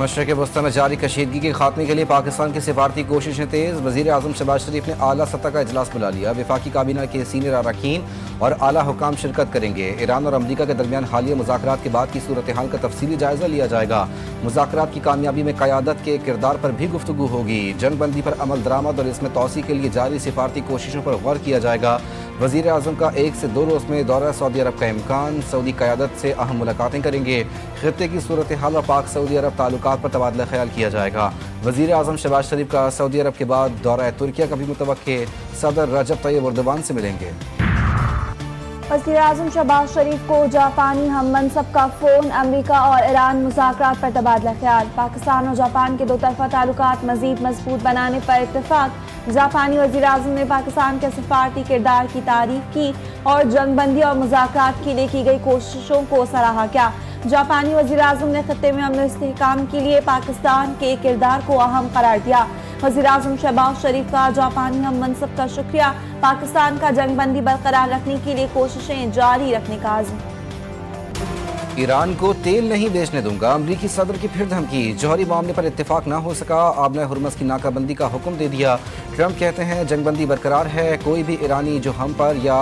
मशरक़ वस्ती में जारी कशीदगी के खात्मे के लिए पाकिस्तान की सिफारती कोशिशें तेज़। वज़ीर आज़म शहबाज शरीफ ने आला सतह का इजलास बुला लिया। वफाकी काबीना के सीनियर अरकान और आला हुकाम शिरकत करेंगे। ईरान और अमरीका के दरमियान हालिया मुज़ाकरात के बाद की सूरत हाल का तफसीली जायज़ा लिया जाएगा। मुज़ाकरात की कामयाबी में क़यादत के किरदार पर भी गुफ्तगू होगी। जंग बंदी पर अमल दरामद और इसमें तौसी के लिए जारी सिफारती कोशिशों पर गौर किया जाएगा। वज़ीर आज़म का 1 से 2 रोज़ में दौरा सऊदी अरब का इम्कान। सऊदी क़यादत से अहम मुलाकातें करेंगे। खित्ते की सूरत हाल और पाक सऊदी अरब ताल्लुकात पर तबादला ख्याल किया जाएगा। वज़ीर आज़म शहबाज शरीफ का सऊदी अरब के बाद दौरा तुर्किया का भी मुतवक्के। सदर रजब तैयब एर्दोगान से मिलेंगे। वज़ीर आज़म शहबाज शरीफ को जापानी हम मनसब का फ़ोन। अमरीका और ईरान मुज़ाकरात पर तबादला ख्याल। पाकिस्तान और जापान के 2 तरफ़ा ताल्लुकात मज़ीद मजबूत बनाने पर इत्तेफाक। जापानी वज़ीर आज़म ने पाकिस्तान के सफारती किरदार की तारीफ की और जंग बंदी और मुज़ाकरात के लिए की गई कोशिशों को सराहा किया। जापानी वज़ीर आज़म ने खत्ते में अमन इस्तेहकाम के लिए पाकिस्तान के किरदार को अहम करार दिया। वज़ीर आज़म शहबाज शरीफ का जापानी हम मनसब का शुक्रिया। पाकिस्तान का जंग बंदी बरकरार रखने के लिए कोशिशें जारी रखने का आज़म। ईरान को तेल नहीं बेचने दूंगा, अमरीकी सदर की फिर धमकी। जौहरी मामले पर इत्तेफाक ना हो सका, आबना हुर्मस की नाकाबंदी का हुक्म दे दिया। ट्रंप कहते हैं जंग बंदी बरकरार है, कोई भी ईरानी जो हम पर या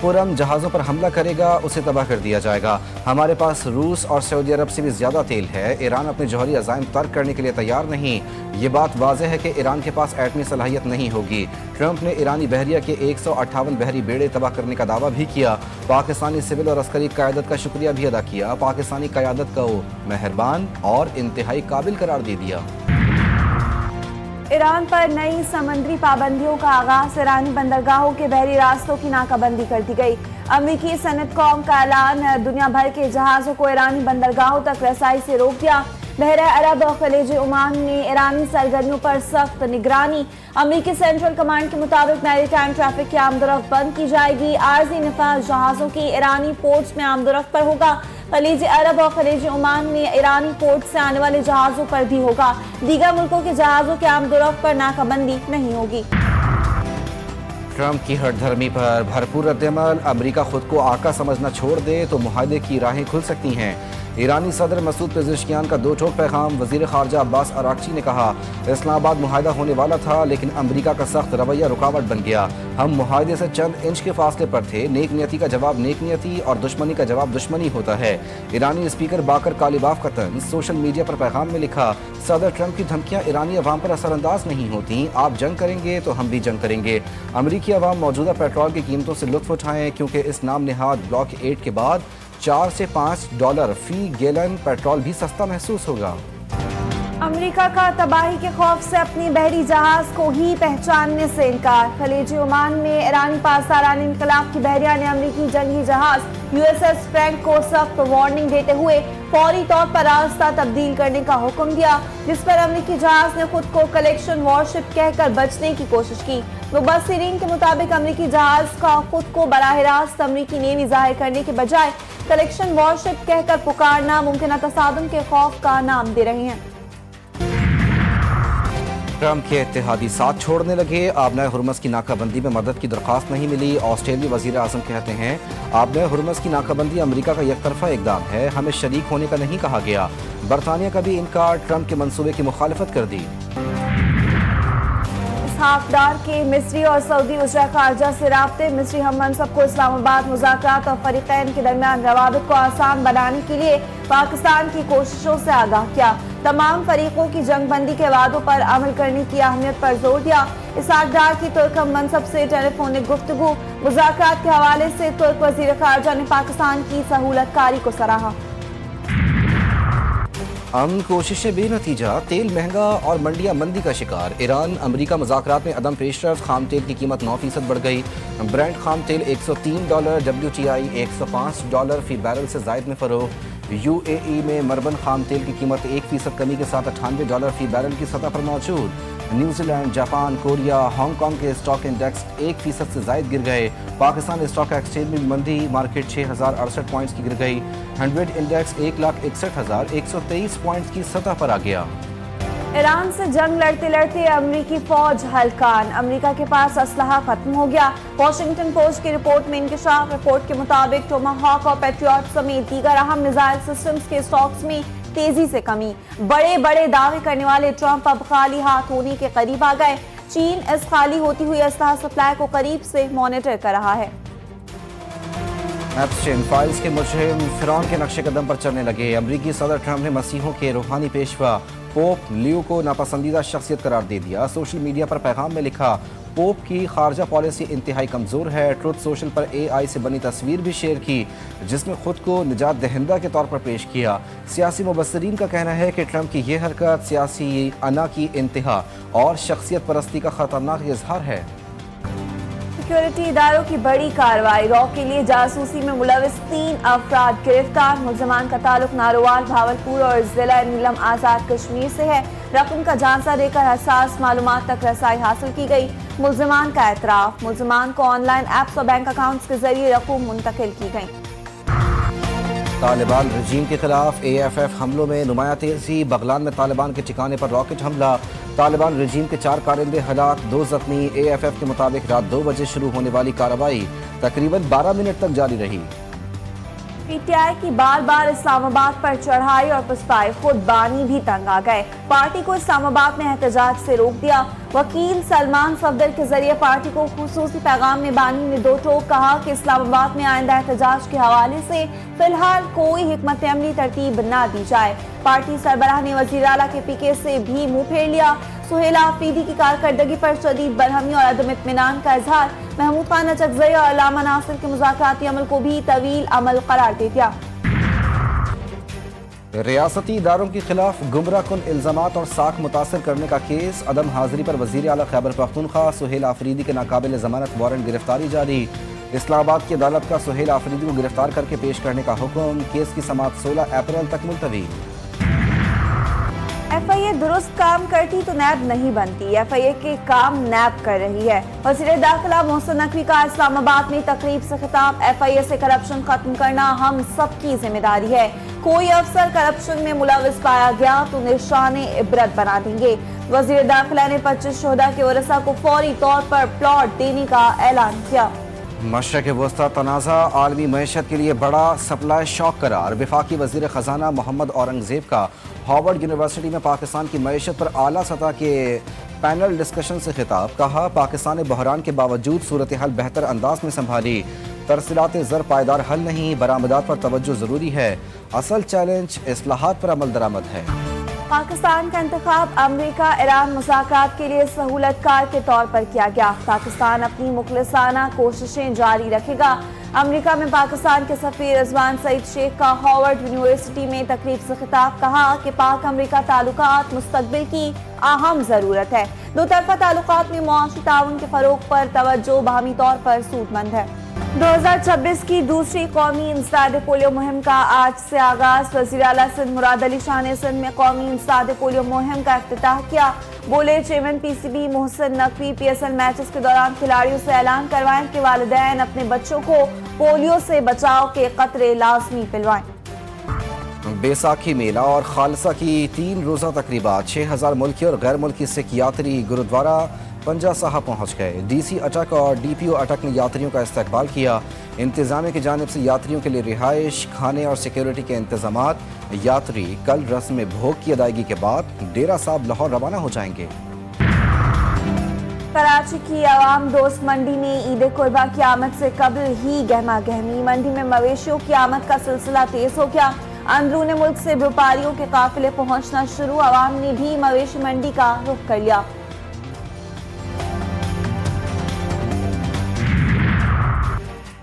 पुरम जहाज़ों पर हमला करेगा उसे तबाह कर दिया जाएगा। हमारे पास रूस और सऊदी अरब से भी ज़्यादा तेल है। ईरान अपने जौहरी अज़ाइम तर्क करने के लिए तैयार नहीं। ये बात वाज़ेह है कि ईरान के पास एटमी सलाहियत नहीं होगी। ट्रंप ने ईरानी बहरिया के 158 बहरी बेड़े तबाह करने का दावा भी किया। पाकिस्तानी सिविल और अस्करी क़यादत का शुक्रिया भी अदा किया। पाकिस्तानी क़यादत को मेहरबान और इंतहाई काबिल करार दे दिया। ईरान पर नई समंदरी पाबंदियों का आगाज। ईरानी बंदरगाहों के बहरी रास्तों की नाकाबंदी कर दी गई। अमरीकी सनत कौम का ऐलान। दुनिया भर के जहाज़ों को ईरानी बंदरगाहों तक रसाई से रोक दिया। बहरा अरब और खलीज ओमान में ईरानी सरगर्मियों पर सख्त निगरानी। अमरीकी सेंट्रल कमांड के मुताबिक मैरीटाइम ट्रैफिक की आमदोरफ्त बंद की जाएगी। आर्जी नफाज जहाज़ों की ईरानी पोर्ट्स में आमदोरफ्त पर होगा। खलीज अरब और खलीज ओमान में ईरानी पोर्ट से आने वाले जहाज़ों पर भी होगा। दीगर मुल्कों के जहाज़ों की आमदोरफ्त पर नाकाबंदी नहीं होगी। ट्रंप की हठधर्मी पर भरपूर रद्दअमल। अमरीका खुद को आका समझना छोड़ दे तो मुआहदे की राहें खुल सकती हैं। ईरानी सदर मसूद पेज़ेश्कियान का 2 टोक पैगाम। वज़ीर ख़ारजा अब्बास अराग़ची ने कहा इस्लामाबाद मुआहदा होने वाला था लेकिन अमरीका का सख्त रवैया रुकावट बन गया। हम मुआहदे से चंद इंच के फासले पर थे। नेक नियति का जवाब नेक नियति और दुश्मनी का जवाब दुश्मनी होता है। ईरानी स्पीकर बाकर कालिबाफ का तंज। सोशल मीडिया पर पैगाम में लिखा सदर ट्रंप की धमकियां ईरानी अवाम पर असरअंदाज नहीं होती। आप जंग करेंगे तो हम भी जंग करेंगे। अमरीकी अवाम मौजूदा पेट्रोल की कीमतों से लुत्फ उठाएं क्योंकि इस नाम निहाद ब्लॉक 8 के बाद $4 से $5 फी गैलन पेट्रोल भी सस्ता महसूस होगा। अमेरिका का तबाही के खौफ से अपनी बहरी जहाज को ही पहचानने से इनकार। खलीज ओमान में ईरानी पासदारान इनकलाब की बहरिया ने अमरीकी जंगी जहाज USS फ्रैंक को सख्त वार्निंग देते हुए फौरी तौर पर रास्ता तब्दील करने का हुक्म दिया, जिस पर अमरीकी जहाज ने खुद को कलेक्शन वॉरशिप कहकर बचने की कोशिश की। मुबस्सिरीन के मुताबिक अमरीकी जहाज का खुद को बराह रास्त अमरीकी नेवी जाहिर करने के बजाय कलेक्शन वॉरशिप कहकर पुकारना मुमकिन तसादुम के खौफ का नाम दे रहे हैं। ट्रंप के इत्तेहादी साथ छोड़ने लगे। आबना हुर्मस की नाकाबंदी में मदद की दरख्वास्त नहीं मिली। ऑस्ट्रेलियाई वज़ीर आज़म कहते हैं आबना हुर्मस की नाकाबंदी अमरीका का एकतरफा इकदाम है, हमें शरीक होने का नहीं कहा गया। बरतानिया का भी इनकार। ट्रंप के मंसूबे की मुखालफत कर दी। इसहाक-डार के मिस्री और सऊदी वज़ीर ख़ारजा से राब्ते। मिस्री हम मनसब को इस्लामाबाद मुज़ाकरात और फ़रीक़ैन के दरमियान रवाबित को आसान बनाने के लिए पाकिस्तान की कोशिशों से आगाह किया। तमाम फरीकों की जंग बंदी के वादों पर अमल करने की अहमियत पर जोर दिया। इसहाक-डार की तुर्क हम मनसब से टेलीफोनिक गुफ्तगू। मुज़ाकरात के हवाले से तुर्क वज़ीर ख़ारजा ने पाकिस्तान की सहूलतकारी को सराहा। अमन कोशिशें बेनतीजा। तेल महंगा और मंडियां मंदी का शिकार। ईरान अमरीका मुज़ाकरात में अदम पेशरफ। खाम तेल की कीमत 9% बढ़ गई। ब्रेंट खाम तेल $103, WTI $105 फी बैरल से जायद में फरोख्त। UAE में मरबन खाम तेल की कीमत 1% कमी के साथ $98 फी बैरल की सतह पर मौजूद। न्यूजीलैंड, जापान, कोरिया, हांगकांग के स्टॉक इंडेक्स 1% से जायद गिर गए। पाकिस्तान स्टॉक एक्सचेंज में मंदी। मार्केट 6068 पॉइंट्स की गिर गई। 100 इंडेक्स 1,61,123 पॉइंट्स की सतह पर आ गया। ईरान से जंग लड़ते लड़ते अमरीकी फौज हलकान। अमरीका के पास असलहा खत्म हो गया। वॉशिंगटन पोस्ट की रिपोर्ट में इंकशाफ। रिपोर्ट के मुताबिक टोमाहॉक और पैट्रियट समेत दीगर अहम मिसाइल सिस्टम्स के स्टॉक्स में तेजी से कमी। बड़े बड़े दावे करने वाले ट्रंप अब खाली हाथ होने के करीब आ गए। चीन इस खाली होती हुई असलहा सप्लाई को करीब से मॉनिटर कर रहा है। एप्स्टाइन फाइल्स के मुजरिम फिरौन के नक्शे कदम पर चलने लगे। अमरीकी सदर ट्रंप ने मसीहों के रूहानी पेशवा पोप लियो को नापसंदीदा शख्सियत करार दे दिया। सोशल मीडिया पर पैगाम में लिखा, पोप की खारजा पॉलिसी इंतहाई कमज़ोर है। ट्रुथ सोशल पर AI से बनी तस्वीर भी शेयर की, जिसमें खुद को निजात दहिंदा के तौर पर पेश किया। सियासी मुबस्सिरीन का कहना है कि ट्रंप की यह हरकत सियासी अना की इंतहा और शख्सियत परस्ती का खतरनाक इजहार है। सिक्योरिटी इदारों की बड़ी कार्रवाई। रॉ के लिए जासूसी में मुलविस 3 अफराद गिरफ्तार। मुलजमान का ताल्लुक नारोवाल, भावलपुर और जिला नीलम आज़ाद कश्मीर से है। रकम का जांचा देकर हसास मालूमात तक रसाई हासिल की गई। मुलजमान का एतराफ, मुलजमान को ऑनलाइन ऐप्स और बैंक अकाउंट्स के जरिए रकूम मुंतकिल की गई। तालिबान रजीम के खिलाफ AFF हमलों में नुमाया तेजी। बगलान में तालिबान के ठिकाने पर रॉकेट हमला। तालिबान रजीम के 4 कारिंदे हलाक, 2 जख्मी। AFF के मुताबिक रात 2 बजे शुरू होने वाली कार्रवाई तकरीबन 12 मिनट तक जारी रही। PTI की बार बार इस्लामाबाद पर चढ़ाई और पुष्पाई, खुद बानी भी तंग आ गए। पार्टी को इस्लामाबाद में एहतजाज से रोक दिया। वकील सलमान सफदर के जरिए पार्टी को खुसूसी पैगाम में बानी ने 2 टोक कहा कि इस्लामाबाद में आइंदा एहतजाज के हवाले से फिलहाल कोई हिकमत अमली तरतीब न दी जाए। पार्टी सरबराह ने वजीर आला के PK से भी मुंह फेर लिया। सुहेल आफरीदी की कारकर्दगी पर शदीद बरहमी और अदम इत्मीनान का इजहार। महमूद खान अचकज़ई और अल्लामा नासिर के मुज़ाकराती अमल को भी तवील अमल करार दे दिया। रियासती इदारों के खिलाफ गुमराह कुन इल्जामात और साख मुतासर करने का केस। अदम हाजिरी पर वज़ीर आला खैबर पख्तूनख्वा सुहेल आफरीदी के नाकाबिल ज़मानत वारंट गिरफ्तारी जारी। इस्लामाबाद की अदालत का सुहेल आफरीदी को गिरफ्तार करके पेश करने का हुक्म। केस की समाअत 16 अप्रैल तक मुलतवी। FIA दुरुस्त काम करती तो नैब नहीं बनती। FIA के काम नैब कर रही है। वज़ीर दाखिला मोहसिन नकवी का इस्लामाबाद में तकरीब से खिताब। FIA से करप्शन खत्म करना हम सबकी जिम्मेदारी है। कोई अफसर करप्शन में मुलविस पाया गया तो निशाने इबरत बना देंगे। वज़ीर दाखिला ने 25 शोहदा के वरसा को फौरी तौर पर प्लॉट देने का ऐलान किया। मशरक़ वस्ता तनाज़ा आलमी मईशत के लिए बड़ा सप्लाई शॉक करार। वफाकी वज़ीर ख़जाना मोहम्मद औरंगज़ेब का हार्वर्ड यूनिवर्सिटी में पाकिस्तान की मईशत पर आला सतह के पैनल डिस्कशन से खिताब। कहा, पाकिस्तान ने बहरान के बावजूद सूरत हाल बेहतर अंदाज में संभाली। तरसीलात ज़र पायदार हल नहीं, बरामदात पर तवज्जो ज़रूरी है। असल चैलेंज इस्लाहात पर अमल दरामद है। पाकिस्तान का इंतखाब अमेरिका ईरान मुज़ाकरात के लिए सहूलतकार के तौर पर किया गया। पाकिस्तान अपनी मुखलिसाना कोशिशें जारी रखेगा। अमेरिका में पाकिस्तान के सफीर रिजवान सईद शेख का हार्वर्ड यूनिवर्सिटी में तकरीब से खिताब। कहा कि पाक अमेरिका ताल्लुकात मुस्तकबिल की अहम ज़रूरत है। 2 तरफ़ा ताल्लुकात में मुआशी ताउन के फ़रोग़ पर तवज्जो बाहमी तौर पर सूदमंद है। 2026 की दूसरी कौमी इंसदाद पोलियो मुहिम का आज से आगाज। वज़ीर आला सिंध मुराद अली शाह ने सिंध में कौमी इंसदाद पोलियो मुहिम का इफ्तिताह किया। बोले, chairman PCB Mohsin Naqvi PSL matches के दौरान खिलाड़ियों से ऐलान करवाएं कि वालिदैन अपने बच्चों को पोलियो से बचाव के कतरे लाजमी पिलवाएं। बैसाखी मेला और खालसा की 3 रोज़ा तकरीबात। 6000 मुल्की और गैर मुल्की सिख यात्री गुरुद्वारा पंजा साहब पहुँच गए। DC अटक और DPO अटक ने यात्रियों का इस्तकबाल किया। इंतजामिया की जानिब से यात्रियों के लिए रिहाइश, खाने और सिक्योरिटी के इंतजामात। यात्री कल रस्म भोग की अदायगी के बाद डेरा साहब लाहौर रवाना हो जाएंगे। कराची की आवाम दोस्त मंडी में ईद कुर्बा की आमद से कबल ही गहमा गहमी। मंडी में मवेशियों की आमद का सिलसिला तेज हो गया। अंदरूनी मुल्क से व्यापारियों के काफिले पहुंचना शुरू। आवाम ने भी मवेशी मंडी का रुख कर लिया।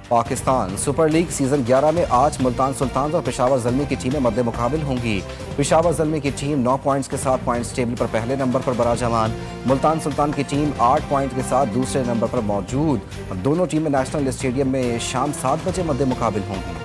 पाकिस्तान सुपर लीग सीजन 11 में आज मुल्तान सुल्तान और पेशावर ज़ल्मी की टीमें मद्दे मुकाबिल होंगी। पेशावर ज़ल्मी की टीम 9 पॉइंट्स के साथ पॉइंट्स टेबल पर पहले नंबर पर बराजमान। मुल्तान सुल्तान की टीम 8 पॉइंट के साथ दूसरे नंबर पर मौजूद। दोनों टीमें नेशनल स्टेडियम में शाम 7 बजे मद्दे मुकाबिल होंगी।